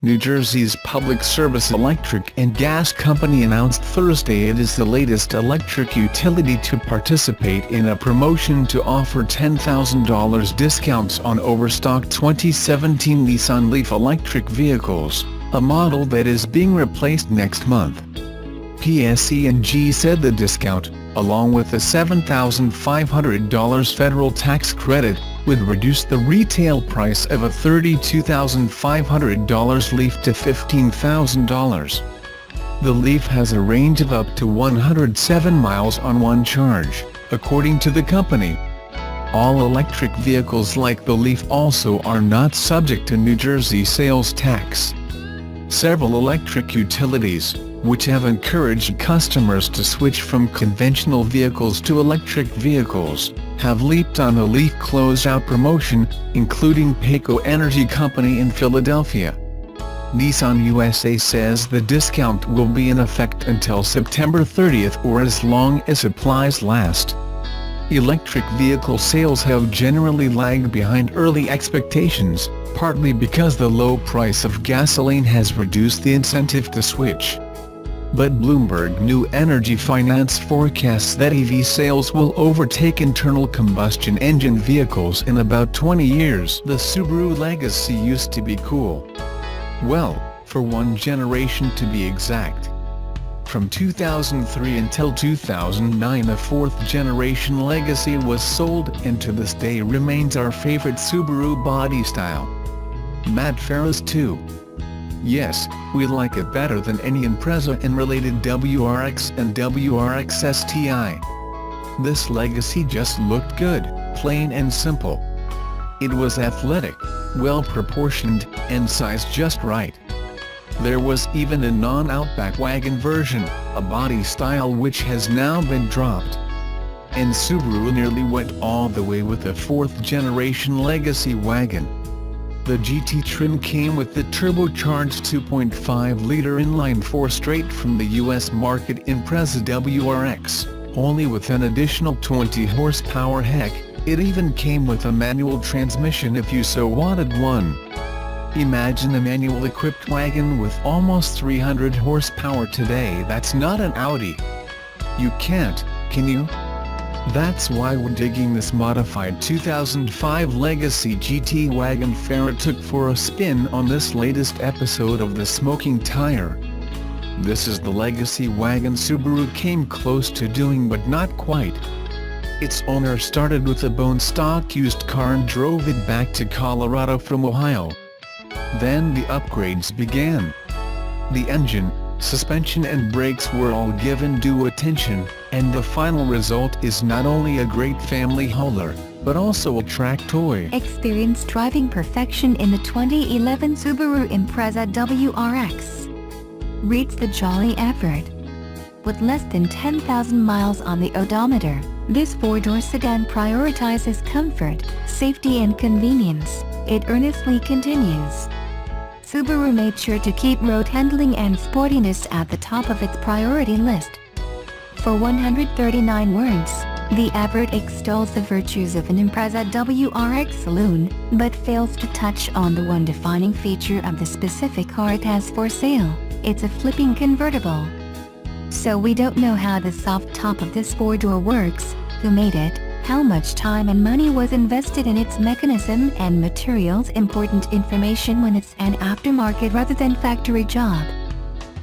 New Jersey's public service electric and gas company announced Thursday it is the latest electric utility to participate in a promotion to offer $10,000 discounts on overstocked 2017 Nissan Leaf electric vehicles, a model that is being replaced next month. PSE&G said the discount, along with a $7,500 federal tax credit, would reduce the retail price of a $32,500 Leaf to $15,000. The Leaf has a range of up to 107 miles on one charge, according to the company. All electric vehicles like the Leaf also are not subject to New Jersey sales tax. Several electric utilities, which have encouraged customers to switch from conventional vehicles to electric vehicles, have leaped on the Leaf closeout promotion, including Pico Energy Company in Philadelphia. Nissan USA says the discount will be in effect until September 30th or as long as supplies last. Electric vehicle sales have generally lagged behind early expectations, partly because the low price of gasoline has reduced the incentive to switch. But Bloomberg New Energy Finance forecasts that EV sales will overtake internal combustion engine vehicles in about 20 years. The Subaru Legacy used to be cool. Well, for one generation to be exact. From 2003 until 2009 a fourth-generation Legacy was sold and to this day remains our favorite Subaru body style. Matt Ferris too. Yes, we like it better than any Impreza and related WRX and WRX STI. This Legacy just looked good, plain and simple. It was athletic, well-proportioned, and sized just right. There was even a non-Outback wagon version, a body style which has now been dropped. And Subaru nearly went all the way with a fourth-generation Legacy wagon. The GT trim came with the turbocharged 2.5-liter inline-4 straight from the US market Impreza WRX, only with an additional 20 horsepower. Heck, it even came with a manual transmission if you so wanted one. Imagine a manual-equipped wagon with almost 300 horsepower today. That's not an Audi. You can't, can you? That's why we're digging this modified 2005 Legacy GT wagon. Farah took for a spin on this latest episode of The Smoking Tire. This is the Legacy wagon Subaru came close to doing but not quite. Its owner started with a bone-stock used car and drove it back to Colorado from Ohio. Then the upgrades began. The engine, suspension and brakes were all given due attention, and the final result is not only a great family hauler, but also a track toy. Experience driving perfection in the 2011 Subaru Impreza WRX. Reads the jolly effort. With less than 10,000 miles on the odometer, this four-door sedan prioritizes comfort, safety and convenience, it earnestly continues. Subaru made sure to keep road handling and sportiness at the top of its priority list. For 139 words, the advert extols the virtues of an Impreza WRX saloon, but fails to touch on the one defining feature of the specific car it has for sale: it's a flipping convertible. So we don't know how the soft top of this four-door works, who made it, how much time and money was invested in its mechanism and materials. Important information when it's an aftermarket rather than factory job.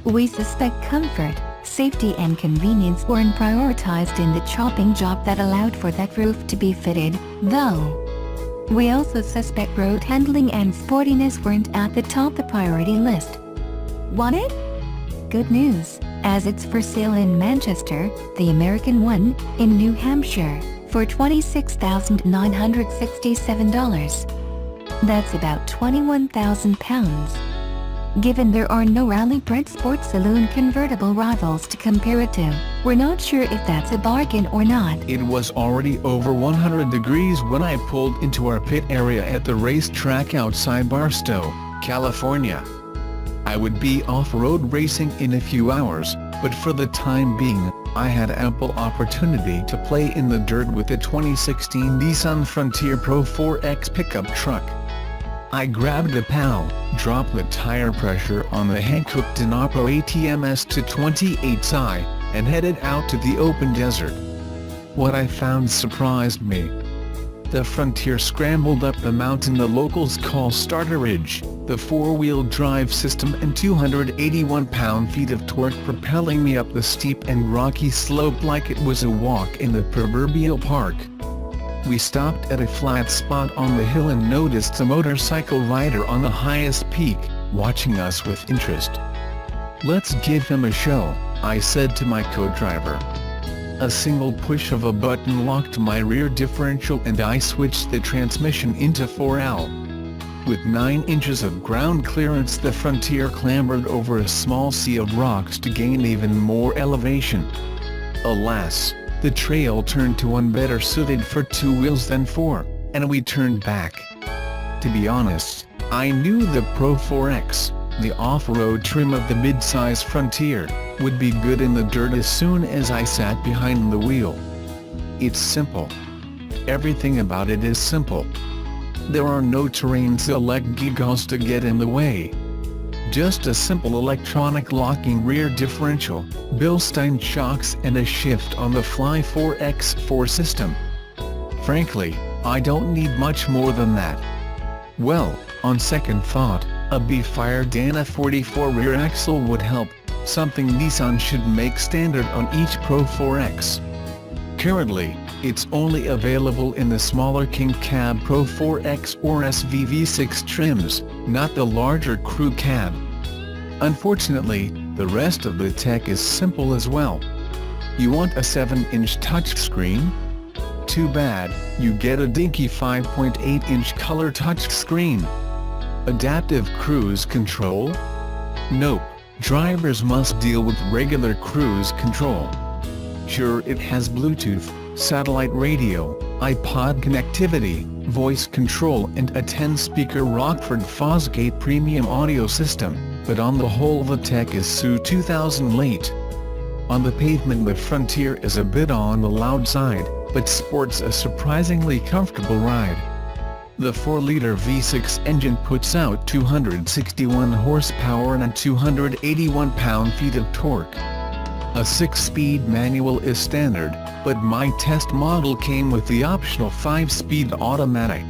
We suspect comfort, safety and convenience weren't prioritized in the chopping job that allowed for that roof to be fitted, though. We also suspect road handling and sportiness weren't at the top the priority list. Want it? Good news, as it's for sale in Manchester, the American one, in New Hampshire, for $26,967. That's about £21,000. Given there are no rally-bred sports saloon convertible rivals to compare it to, we're not sure if that's a bargain or not. It was already over 100 degrees when I pulled into our pit area at the racetrack outside Barstow, California. I would be off-road racing in a few hours, but for the time being, I had ample opportunity to play in the dirt with the 2016 Nissan Frontier Pro 4X pickup truck. I grabbed the PAL, dropped the tire pressure on the Hankook Dinapo ATMS to 28 psi, and headed out to the open desert. What I found surprised me. The Frontier scrambled up the mountain the locals call Starter Ridge, the four-wheel drive system and 281 pound-feet of torque propelling me up the steep and rocky slope like it was a walk in the proverbial park. We stopped at a flat spot on the hill and noticed a motorcycle rider on the highest peak, watching us with interest. "Let's give him a show," I said to my co-driver. A single push of a button locked my rear differential and I switched the transmission into 4L. With 9 inches of ground clearance, the Frontier clambered over a small sea of rocks to gain even more elevation. Alas, the trail turned to one better suited for 2 wheels than 4, and we turned back. To be honest, I knew the Pro 4X, the off-road trim of the mid-size Frontier, would be good in the dirt as soon as I sat behind the wheel. It's simple. Everything about it is simple. There are no terrain select giggles to get in the way. Just a simple electronic locking rear differential, Bilstein shocks and a shift-on-the-fly 4x4 system. Frankly, I don't need much more than that. Well, on second thought, a B-Fire Dana 44 rear axle would help, something Nissan should make standard on each Pro 4X. Currently, it's only available in the smaller King Cab Pro 4X or SVV6 trims, not the larger Crew Cab. Unfortunately, the rest of the tech is simple as well. You want a 7-inch touchscreen? Too bad, you get a dinky 5.8-inch color touchscreen. Adaptive cruise control? Nope, drivers must deal with regular cruise control. Sure, it has Bluetooth, satellite radio, iPod connectivity, voice control and a 10-speaker Rockford Fosgate premium audio system, but on the whole the tech is so 2000 late. On the pavement the Frontier is a bit on the loud side, but sports a surprisingly comfortable ride. The 4-liter V6 engine puts out 261 horsepower and 281 pound-feet of torque. A 6-speed manual is standard, but my test model came with the optional 5-speed automatic.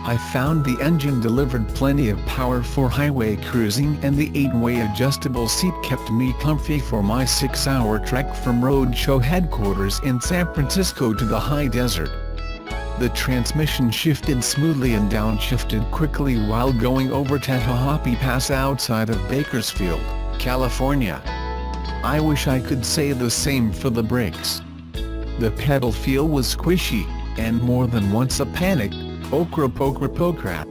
I found the engine delivered plenty of power for highway cruising and the 8-way adjustable seat kept me comfy for my 6-hour trek from roadshow headquarters in San Francisco to the high desert. The transmission shifted smoothly and downshifted quickly while going over Tehachapi Pass outside of Bakersfield, California. I wish I could say the same for the brakes. The pedal feel was squishy, and more than once a panicked, "Oh crap, oh crap, oh crap"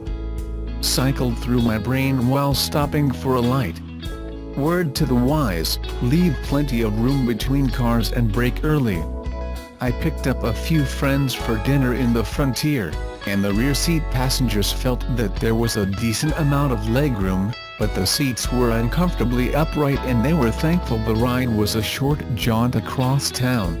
cycled through my brain while stopping for a light. Word to the wise, leave plenty of room between cars and brake early. I picked up a few friends for dinner in the Frontier, and the rear seat passengers felt that there was a decent amount of legroom, but the seats were uncomfortably upright and they were thankful the ride was a short jaunt across town.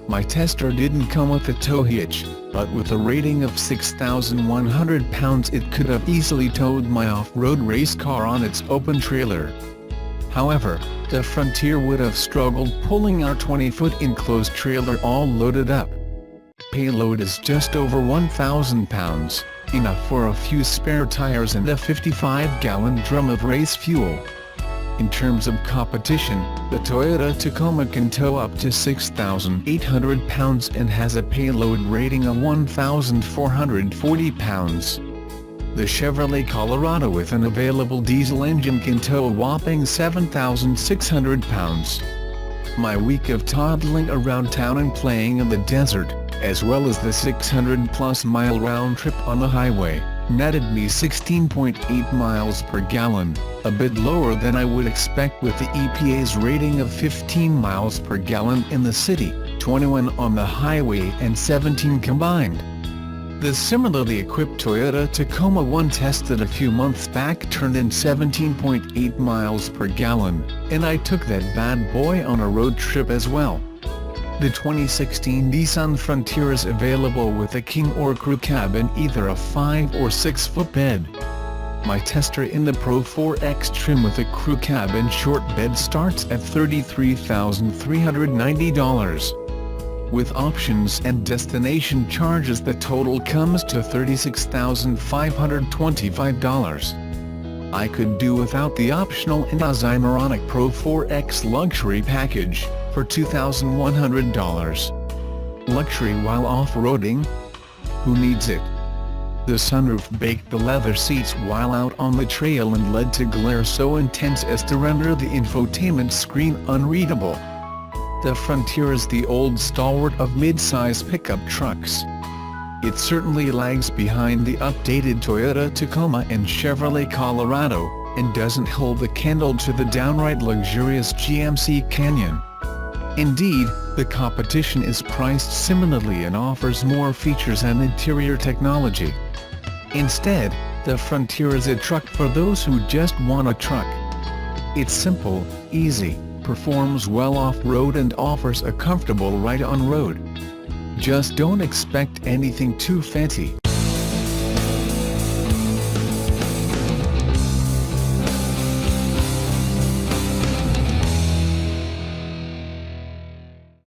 My tester didn't come with a tow hitch, but with a rating of 6,100 pounds it could have easily towed my off-road race car on its open trailer. However, the Frontier would have struggled pulling our 20-foot enclosed trailer all loaded up. Payload is just over 1,000 pounds, enough for a few spare tires and a 55-gallon drum of race fuel. In terms of competition, the Toyota Tacoma can tow up to 6,800 pounds and has a payload rating of 1,440 pounds. The Chevrolet Colorado with an available diesel engine can tow a whopping 7,600 pounds. My week of toddling around town and playing in the desert, as well as the 600-plus mile round trip on the highway, netted me 16.8 miles per gallon, a bit lower than I would expect with the EPA's rating of 15 miles per gallon in the city, 21 on the highway and 17 combined. The similarly equipped Toyota Tacoma one tested a few months back turned in 17.8 miles per gallon, and I took that bad boy on a road trip as well. The 2016 Nissan Frontier is available with a king or crew cab and either a 5 or 6 foot bed. My tester in the Pro 4X trim with a crew cab and short bed starts at $33,390. With options and destination charges the total comes to $36,525. I could do without the optional Nissan Pro 4X luxury package, for $2,100. Luxury while off-roading? Who needs it? The sunroof baked the leather seats while out on the trail and led to glare so intense as to render the infotainment screen unreadable. The Frontier is the old stalwart of mid-size pickup trucks. It certainly lags behind the updated Toyota Tacoma and Chevrolet Colorado, and doesn't hold the candle to the downright luxurious GMC Canyon. Indeed, the competition is priced similarly and offers more features and interior technology. Instead, the Frontier is a truck for those who just want a truck. It's simple, easy, performs well off-road and offers a comfortable ride on road. Just don't expect anything too fancy.